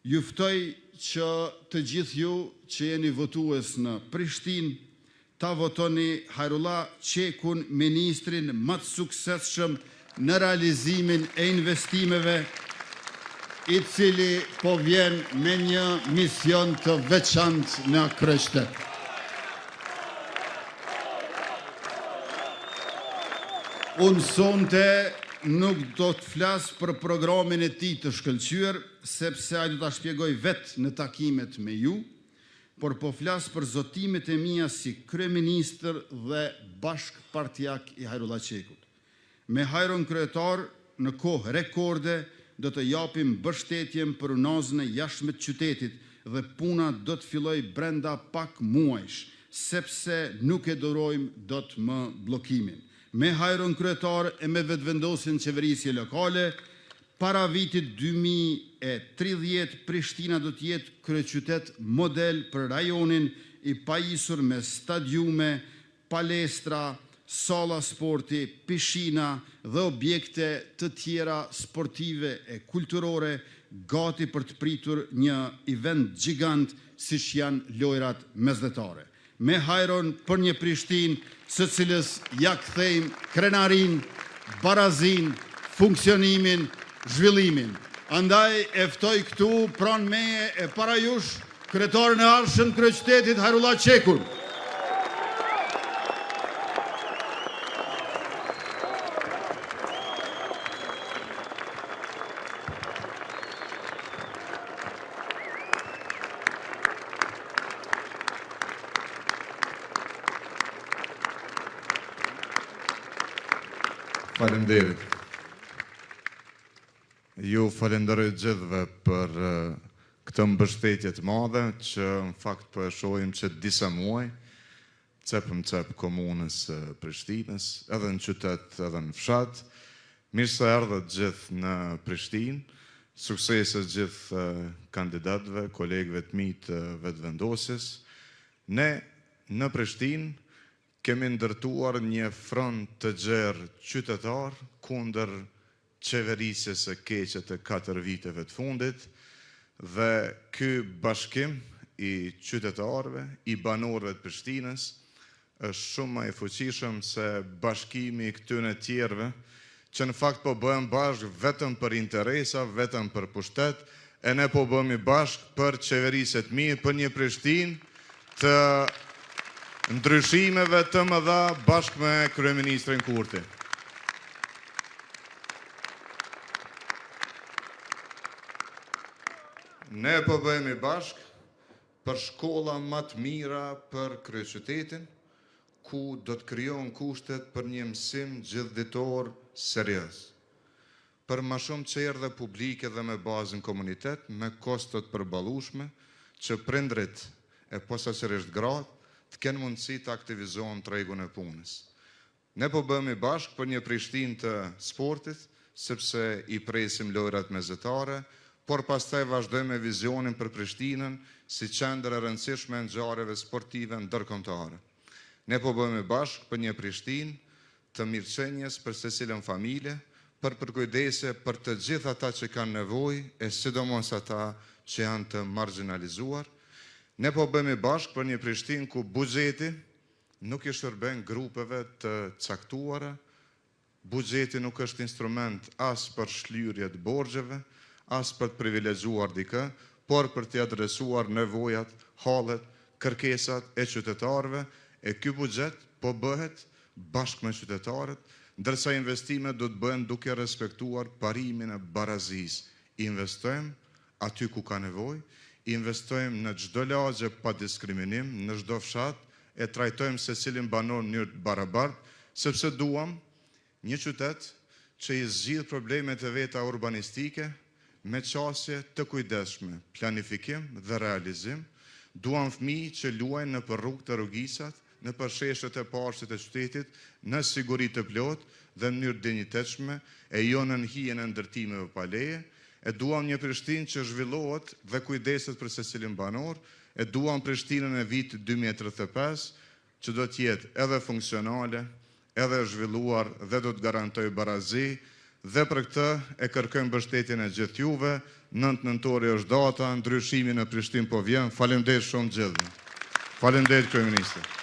Ju ftoj që të gjithë ju që jeni votues në Prishtinë, ta votoni Hajrullah Qekun, ministrin më të suksesshëm në realizimin e investimeve, i cili po vjen me një mision të veçantë në kryeqytet. Unë sonte nuk do të flas për programin e tij të shkëlqyer, sepse ai do ta shpjegoj vetë në takimet me ju, por po flas për zotimet e mia si kryeministër dhe bashkëpartiak i Hajrullah Qekut. Me hajron kryetar, në kohë rekorde, do të japim mbështetjen për unazën e jashtme të qytetit dhe puna do të filloj brenda pak muajsh, sepse nuk e durojmë dot më bllokimin. Me hajron kryetar e me vetëvendosjen qeverisje lokale, para vitit 2030 Prishtina do të jetë kryeqytet model për rajonin i pajisur me stadiume, palestra, salla sporti, pishina dhe objekte të tjera sportive e kulturore, gati për të pritur një event gjigant siç janë lojrat mesdhetare. Me hajron për një Prishtinë së cilës ja kthejmë krenarin, barazin, funksionimin, zhvillimin. Andaj e ftoj këtu pranë meje e para jush kryetarin e ardhshëm të kryeqytetit Hajrullah Qekun. Faleminderit. Ju falenderoj gjithëve për këtë mbështetje të madhe që në fakt po e shohim që disa muaj cep komunës Prishtinës, edhe në qytet, edhe në fshat. Mirë se erdhët gjithë në Prishtinë, suksese gjithë kandidatëve, kolegëve të mi të vetëvendosjes. Ne në Prishtinë kemi ndërtuar një front të gjerë qytetar kundër qeverisjes së keqe të 4 viteve të fundit, dhe ky bashkim i qytetarëve, i banorëve të Prishtinës, është shumë më i fuqishëm se bashkimi i këtyre tjerëve, që në fakt po bëhen bashkë vetëm për interesa, vetëm për pushtet, e ne po bëhemi bashkë për qeverisje të mirë, për një Prishtinë të ndryshimeve të mëdha bashkë me kryeministrin Kurti. Ne po bëhemi bashkë për shkolla më të mira për kryeqytetin, ku do të krijohen kushtet për një mësim gjithditor serioz. Për më shumë çerdhe publike dhe me bazën komunitet, me kostot përballueshme, që prindrit e posaçërisht gratë të kenë mundësi të aktivizohen tregun e punës. Ne po bëhemi bashkë për një Prishtinë të sportit, sepse i presim lojrat mesdhetare, por pastaj vazhdojmë me vizionin për Prishtinën si qendër e rëndësishme e ngjarjeve sportive ndërkombëtare. Ne po bëhemi bashkë për një Prishtinë të mirëqenies për secilën familje, për përkujdesje për të gjithë ata që kanë nevojë, e sidomos ata që janë të marginalizuar. Ne po bëhemi bashkë për një Prishtinë ku buxheti nuk i shërben grupeve të caktuara, buxheti nuk është instrument as për shlyerje të borxheve, as për të privilegjuar dikë, por për të adresuar nevojat, hallet, kërkesat e qytetarëve, e ky buxhet po bëhet bashkë me qytetarët, ndërsa investimet do të bëhen duke respektuar parimin e barazisë. Investojmë aty ku ka nevojë, investojmë në çdo lagje pa diskriminim, në çdo fshat, e trajtojmë secilin banor në mënyrë të barabartë, sepse duam një qytet që i zgjidh problemet e veta urbanistike me qasje të kujdesshme, planifikim dhe realizim. Duam fëmijë që luajnë nëpër rrugë të rrugisat, nëpër sheshet e pashtit e qytetit, në siguri të plotë dhe në mënyrë dinjitetshme, e jo në hijen e ndërtimeve pa leje. E duam një Prishtinë që zhvillohet dhe kujdeset për secilin banor, e duam Prishtinën e vitit 2035, që do të jetë edhe funksionale, edhe zhvilluar dhe do të garantoj barazi dhe për këtë e kërkojmë mbështetjen e gjithë juve. 9 nëntori është data, ndryshimi në Prishtinë po vjen. Faleminderit shumë gjithë. Faleminderit kryeministër.